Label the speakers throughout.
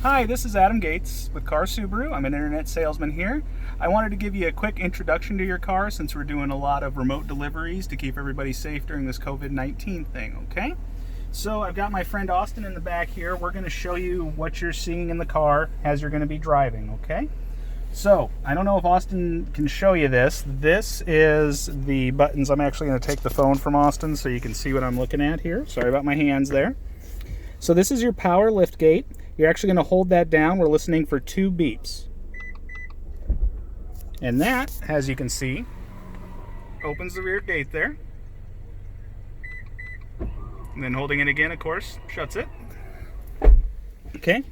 Speaker 1: Hi, this is Adam Gates with Car Subaru. I'm an internet salesman here. I wanted to give you a quick introduction to your car since we're doing a lot of remote deliveries to keep everybody safe during this COVID-19 thing, okay? So I've got my friend Austin in the back here. We're going to show you what you're seeing in the car as you're going to be driving, okay? So, I don't know if Austin can show you this. This is the buttons. I'm actually going to take the phone from Austin so you can see what I'm looking at here. Sorry about my hands there. So this is your power lift gate. You're actually going to hold that down. We're listening for 2 beeps. And that, as you can see, opens the rear gate there. And then holding it again, of course, shuts it. Okay.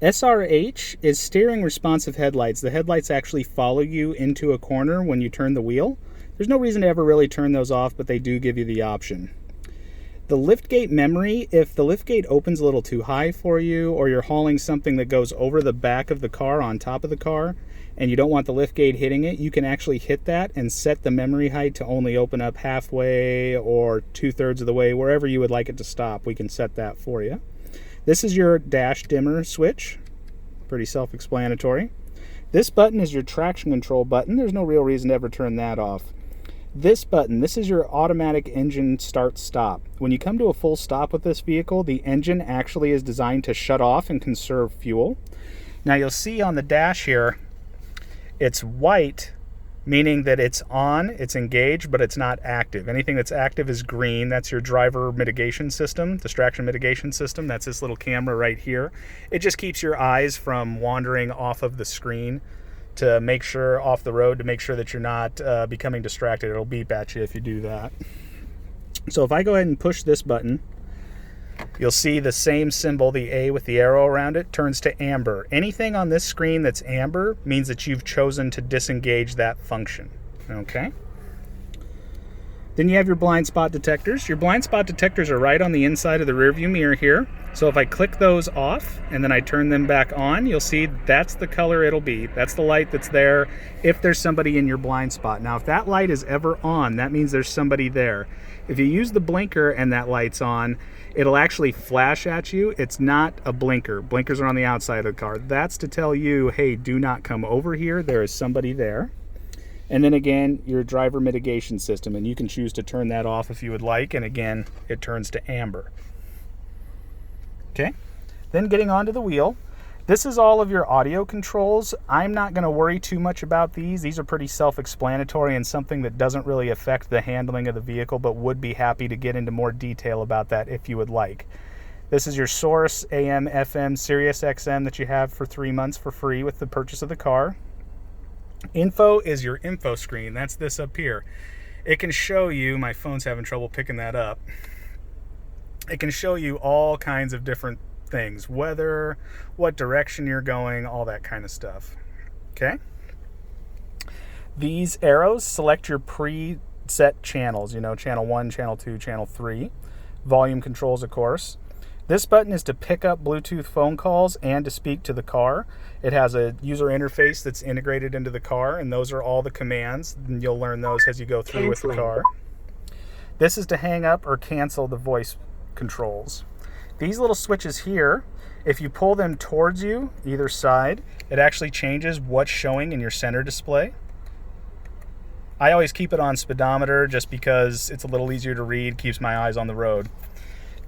Speaker 1: SRH is steering responsive headlights. The headlights actually follow you into a corner when you turn the wheel. There's no reason to ever really turn those off, but they do give you the option. The liftgate memory, if the liftgate opens a little too high for you, or you're hauling something that goes over the back of the car on top of the car, and you don't want the liftgate hitting it, you can actually hit that and set the memory height to only open up halfway or 2/3 of the way, wherever you would like it to stop. We can set that for you. This is your dash dimmer switch. Pretty self-explanatory. This button is your traction control button. There's no real reason to ever turn that off. This button, this is your automatic engine start stop. When you come to a full stop with this vehicle, the engine actually is designed to shut off and conserve fuel. Now you'll see on the dash here, it's white, meaning that it's on, it's engaged, but it's not active. Anything that's active is green. That's your driver mitigation system, distraction mitigation system. That's this little camera right here. It just keeps your eyes from wandering off of the screen to make sure, off the road, to make sure that you're not becoming distracted. It'll beep at you if you do that. So if I go ahead and push this button, you'll see the same symbol, the A with the arrow around it, turns to amber. Anything on this screen that's amber means that you've chosen to disengage that function. Okay? Then you have your blind spot detectors. Your blind spot detectors are right on the inside of the rearview mirror here. So if I click those off and then I turn them back on, you'll see that's the color it'll be. That's the light that's there if there's somebody in your blind spot. Now if that light is ever on, that means there's somebody there. If you use the blinker and that light's on, it'll actually flash at you. It's not a blinker. Blinkers are on the outside of the car. That's to tell you, hey, do not come over here. There is somebody there. And then again, your driver mitigation system, and you can choose to turn that off if you would like, and again, it turns to amber. Okay, then getting onto the wheel. This is all of your audio controls. I'm not going to worry too much about these. These are pretty self-explanatory and something that doesn't really affect the handling of the vehicle, but would be happy to get into more detail about that if you would like. This is your Source, AM, FM, Sirius XM that you have for 3 months for free with the purchase of the car. Info is your info screen. That's this up here. It can show you, my phone's having trouble picking that up. It can show you all kinds of different things, weather, what direction you're going, all that kind of stuff. Okay? These arrows select your preset channels, you know, channel 1, channel 2, channel 3. Volume controls, of course. This button is to pick up Bluetooth phone calls and to speak to the car. It has a user interface that's integrated into the car, and those are all the commands, and you'll learn those as you go through with the car. This is to hang up or cancel the voice controls. These little switches here, if you pull them towards you, either side, it actually changes what's showing in your center display. I always keep it on speedometer just because it's a little easier to read, keeps my eyes on the road.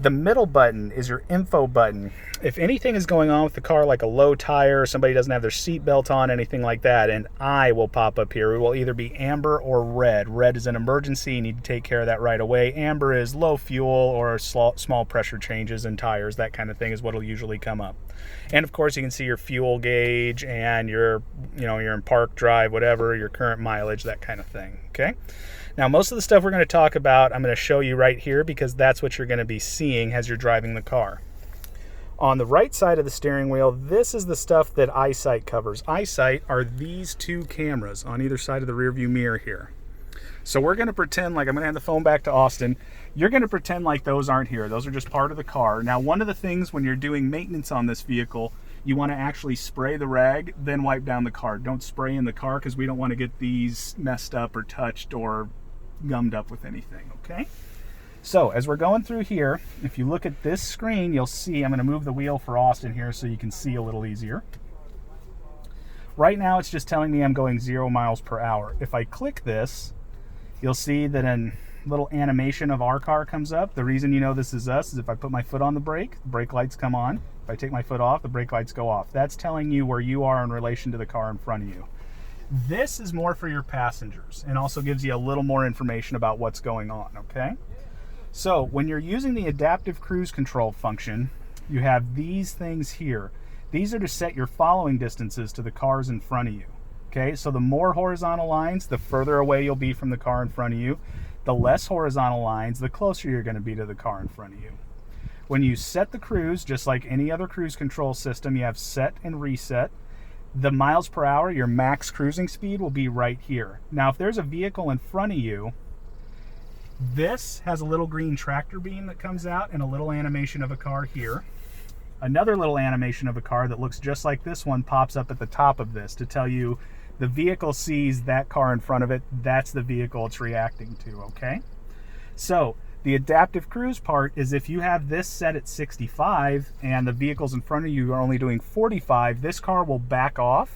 Speaker 1: The middle button is your info button. If anything is going on with the car, like a low tire, somebody doesn't have their seat belt on, anything like that, an I will pop up here. It will either be amber or red. Red is an emergency. You need to take care of that right away. Amber is low fuel or small pressure changes in tires. That kind of thing is what will usually come up. And of course, you can see your fuel gauge and your, you're in park, drive, whatever, your current mileage, that kind of thing. Okay. Now, most of the stuff we're going to talk about, I'm going to show you right here because that's what you're going to be seeing as you're driving the car. On the right side of the steering wheel, this is the stuff that EyeSight covers. EyeSight are these 2 cameras on either side of the rearview mirror here. So we're going to pretend like, I'm going to hand the phone back to Austin. You're going to pretend like those aren't here. Those are just part of the car. Now, one of the things when you're doing maintenance on this vehicle, you want to actually spray the rag, then wipe down the car. Don't spray in the car because we don't want to get these messed up or touched or gummed up with anything, okay? So as we're going through here, if you look at this screen, you'll see, I'm going to move the wheel for Austin here so you can see a little easier. Right now it's just telling me I'm going 0 miles per hour. If I click this, you'll see that a little animation of our car comes up. The reason you know this is us is if I put my foot on the brake lights come on. If I take my foot off, the brake lights go off. That's telling you where you are in relation to the car in front of you. This is more for your passengers and also gives you a little more information about what's going on, okay? So when you're using the adaptive cruise control function, you have these things here. These are to set your following distances to the cars in front of you. Okay, so the more horizontal lines, the further away you'll be from the car in front of you. The less horizontal lines, the closer you're going to be to the car in front of you. When you set the cruise, just like any other cruise control system, you have set and reset. The miles per hour, your max cruising speed, will be right here. Now, if there's a vehicle in front of you, this has a little green tractor beam that comes out and a little animation of a car here. Another little animation of a car that looks just like this one pops up at the top of this to tell you the vehicle sees that car in front of it. That's the vehicle it's reacting to, okay? So the adaptive cruise part is if you have this set at 65 and the vehicles in front of you are only doing 45, this car will back off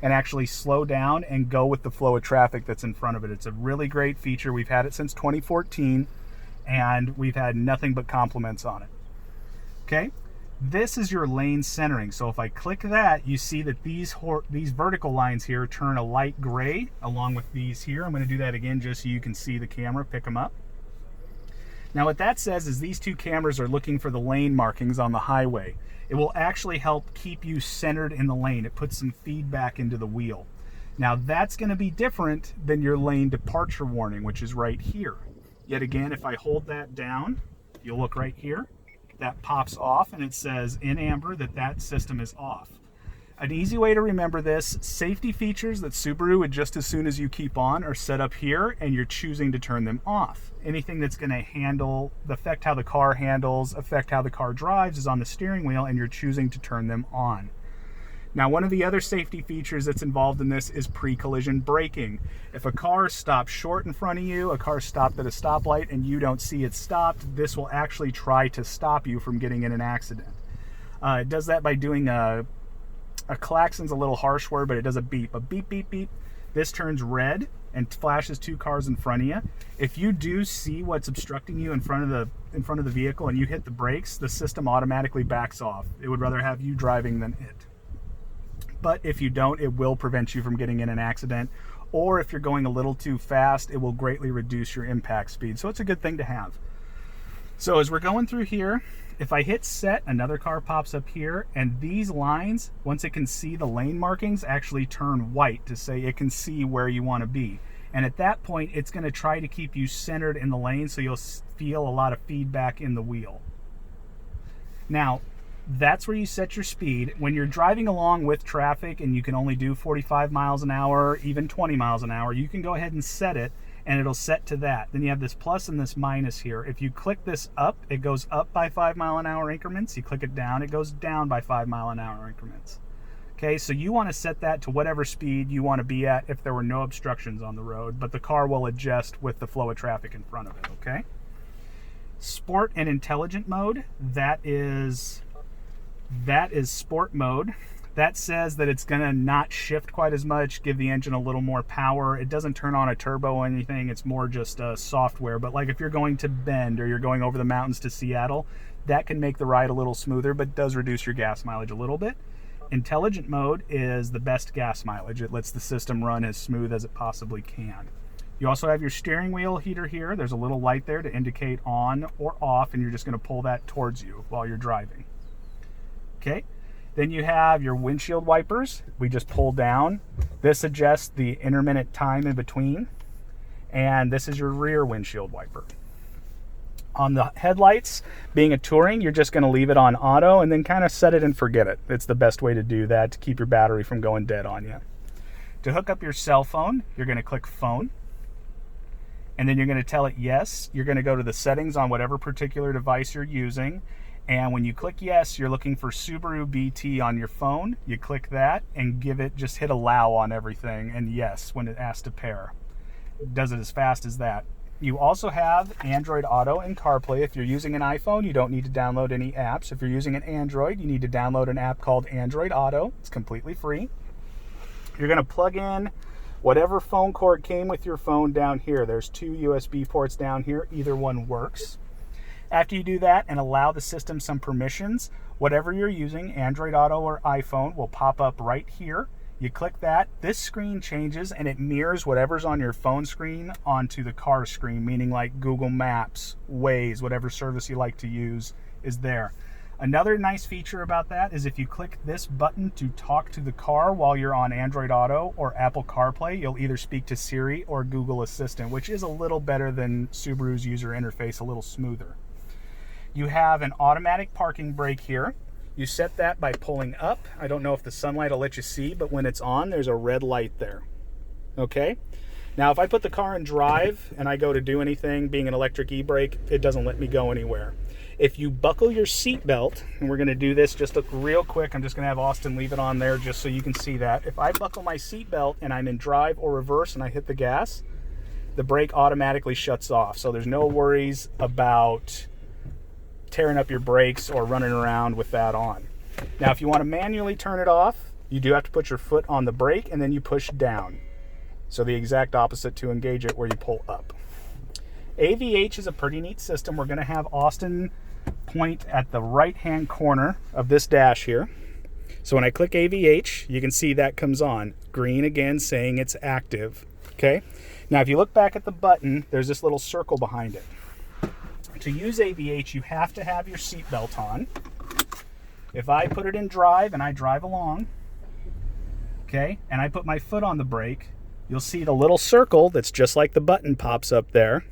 Speaker 1: and actually slow down and go with the flow of traffic that's in front of it. It's a really great feature. We've had it since 2014 and we've had nothing but compliments on it. Okay, this is your lane centering. So if I click that, you see that these vertical lines here turn a light gray along with these here. I'm going to do that again just so you can see the camera pick them up. Now what that says is these two cameras are looking for the lane markings on the highway. It will actually help keep you centered in the lane. It puts some feedback into the wheel. Now that's going to be different than your lane departure warning, which is right here. Yet again, if I hold that down, you'll look right here. That pops off and it says in amber that system is off. An easy way to remember this, safety features that Subaru would just as soon as you keep on are set up here and you're choosing to turn them off. Anything that's going to affect how the car handles, affect how the car drives is on the steering wheel and you're choosing to turn them on. Now, one of the other safety features that's involved in this is pre-collision braking. If a car stops short in front of you, a car stopped at a stoplight and you don't see it stopped, this will actually try to stop you from getting in an accident. It does that by doing a klaxon's a little harsh word, but it does a beep, beep, beep. This turns red and flashes two cars in front of you. If you do see what's obstructing you in front of the vehicle and you hit the brakes, the system automatically backs off. It would rather have you driving than it. But if you don't, it will prevent you from getting in an accident. Or if you're going a little too fast, it will greatly reduce your impact speed. So it's a good thing to have. So as we're going through here, if I hit set, another car pops up here, and these lines, once it can see the lane markings, actually turn white to say it can see where you want to be. And at that point, it's going to try to keep you centered in the lane so you'll feel a lot of feedback in the wheel. Now, that's where you set your speed. When you're driving along with traffic and you can only do 45 miles an hour, even 20 miles an hour, you can go ahead and set it and it'll set to that. Then you have this plus and this minus here. If you click this up, it goes up by 5 mile an hour increments. You click it down, it goes down by 5 mile an hour increments. Okay, so you want to set that to whatever speed you want to be at if there were no obstructions on the road, but the car will adjust with the flow of traffic in front of it, okay? Sport and intelligent mode, that is sport mode. That says that it's gonna not shift quite as much, give the engine a little more power. It doesn't turn on a turbo or anything, it's more just software. But like if you're going to Bend or you're going over the mountains to Seattle, that can make the ride a little smoother, but does reduce your gas mileage a little bit. Intelligent mode is the best gas mileage. It lets the system run as smooth as it possibly can. You also have your steering wheel heater here. There's a little light there to indicate on or off, and you're just gonna pull that towards you while you're driving. Okay. Then you have your windshield wipers. We just pull down. This adjusts the intermittent time in between. And this is your rear windshield wiper. On the headlights, being a touring, you're just going to leave it on auto and then kind of set it and forget it. It's the best way to do that to keep your battery from going dead on you. To hook up your cell phone, you're going to click phone. And then you're going to tell it yes. You're going to go to the settings on whatever particular device you're using. And when you click yes, you're looking for Subaru BT on your phone. You click that and just hit allow on everything and yes when it asks to pair. It does it as fast as that. You also have Android Auto and CarPlay. If you're using an iPhone, you don't need to download any apps. If you're using an Android, you need to download an app called Android Auto. It's completely free. You're going to plug in whatever phone cord came with your phone down here. There's 2 USB ports down here. Either one works. After you do that and allow the system some permissions, whatever you're using, Android Auto or iPhone, will pop up right here. You click that, this screen changes and it mirrors whatever's on your phone screen onto the car screen, meaning like Google Maps, Waze, whatever service you like to use is there. Another nice feature about that is if you click this button to talk to the car while you're on Android Auto or Apple CarPlay, you'll either speak to Siri or Google Assistant, which is a little better than Subaru's user interface, a little smoother. You have an automatic parking brake here. You set that by pulling up. I don't know if the sunlight will let you see, but when it's on, there's a red light there. Okay? Now, if I put the car in drive and I go to do anything, being an electric e-brake, it doesn't let me go anywhere. If you buckle your seatbelt, and we're going to do this just real quick, I'm just going to have Austin leave it on there just so you can see that. If I buckle my seatbelt and I'm in drive or reverse and I hit the gas, the brake automatically shuts off. So there's no worries about tearing up your brakes or running around with that on. Now, if you want to manually turn it off, you do have to put your foot on the brake and then you push down. So the exact opposite to engage it, where you pull up. AVH is a pretty neat system. We're going to have Austin point at the right-hand corner of this dash here. So when I click AVH, you can see that comes on. Green again, saying it's active. Okay. Now, if you look back at the button, there's this little circle behind it. To use AVH, you have to have your seatbelt on. If I put it in drive and I drive along, okay, and I put my foot on the brake, you'll see the little circle that's just like the button pops up there,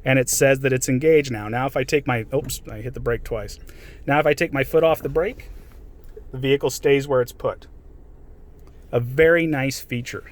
Speaker 1: and it says that it's engaged now. Now if I take my, oops, I hit the brake twice. Now if I take my foot off the brake, the vehicle stays where it's put. A very nice feature.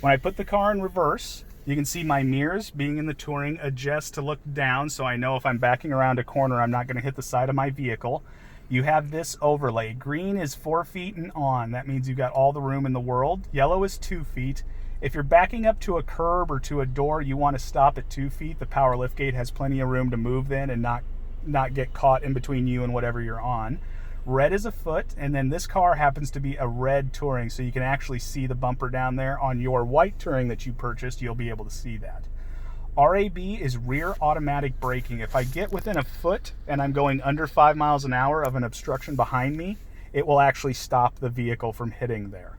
Speaker 1: When I put the car in reverse, you can see my mirrors, being in the Touring, adjust to look down, so I know if I'm backing around a corner, I'm not going to hit the side of my vehicle. You have this overlay. Green is 4 feet and on. That means you've got all the room in the world. Yellow is 2 feet. If you're backing up to a curb or to a door, you want to stop at 2 feet. The power liftgate has plenty of room to move then and not get caught in between you and whatever you're on. Red is a foot, and then this car happens to be a red Touring, so you can actually see the bumper down there. On your white Touring that you purchased, you'll be able to see that. RAB is rear automatic braking. If I get within a foot and I'm going under 5 miles an hour of an obstruction behind me, it will actually stop the vehicle from hitting there.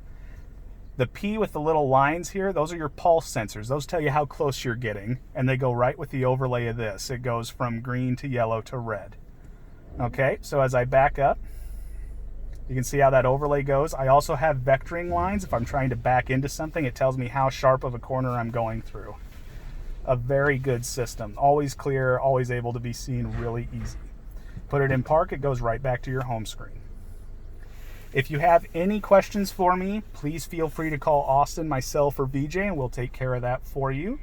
Speaker 1: The P with the little lines here, those are your pulse sensors. Those tell you how close you're getting, and they go right with the overlay of this. It goes from green to yellow to red. Okay, so as I back up, you can see how that overlay goes. I also have vectoring lines. If I'm trying to back into something, it tells me how sharp of a corner I'm going through. A very good system. Always clear, always able to be seen really easy. Put it in park, it goes right back to your home screen. If you have any questions for me, please feel free to call Austin, myself, or VJ, and we'll take care of that for you.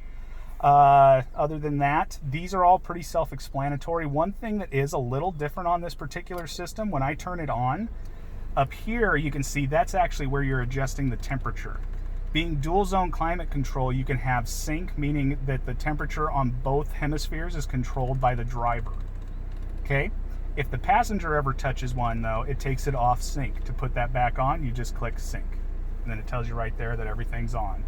Speaker 1: Other than that, these are all pretty self-explanatory. One thing that is a little different on this particular system, when I turn it on, up here you can see that's actually where you're adjusting the temperature. Being dual zone climate control, you can have sync, meaning that the temperature on both hemispheres is controlled by the driver. Okay? If the passenger ever touches one though, it takes it off sync. To put that back on, you just click sync. And then it tells you right there that everything's on.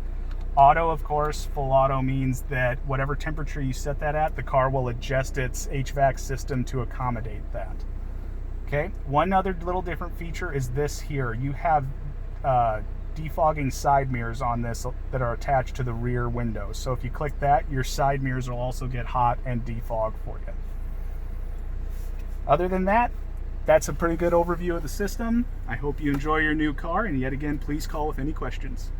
Speaker 1: Auto, of course, full auto means that whatever temperature you set that at, the car will adjust its HVAC system to accommodate that. Okay, one other little different feature is this here. You have defogging side mirrors on this that are attached to the rear windows. So if you click that, your side mirrors will also get hot and defog for you. Other than that, that's a pretty good overview of the system. I hope you enjoy your new car, and yet again, please call with any questions.